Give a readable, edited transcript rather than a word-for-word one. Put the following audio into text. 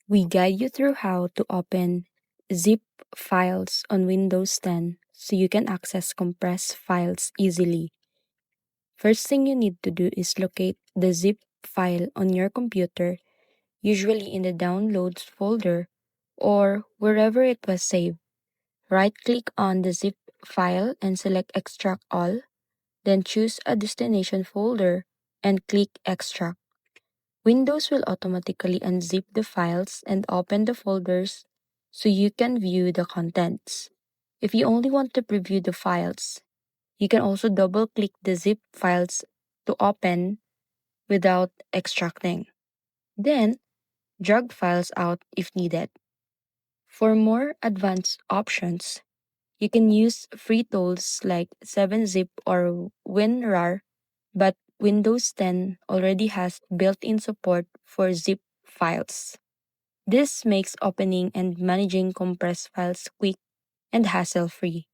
We guide you through how to open zip files on Windows 10 so you can access compressed files easily. First thing you need to do is locate the zip file on your computer, usually in the Downloads folder or wherever it was saved. Right-click on the zip file and select Extract All, then choose a destination folder and click Extract. Windows will automatically unzip the files and open the folders so you can view the contents. If you only want to preview the files, you can also double-click the zip files to open without extracting. Then, drag files out if needed. For more advanced options, you can use free tools like 7-zip or WinRAR, but Windows 10 already has built-in support for zip files. This makes opening and managing compressed files quick and hassle-free.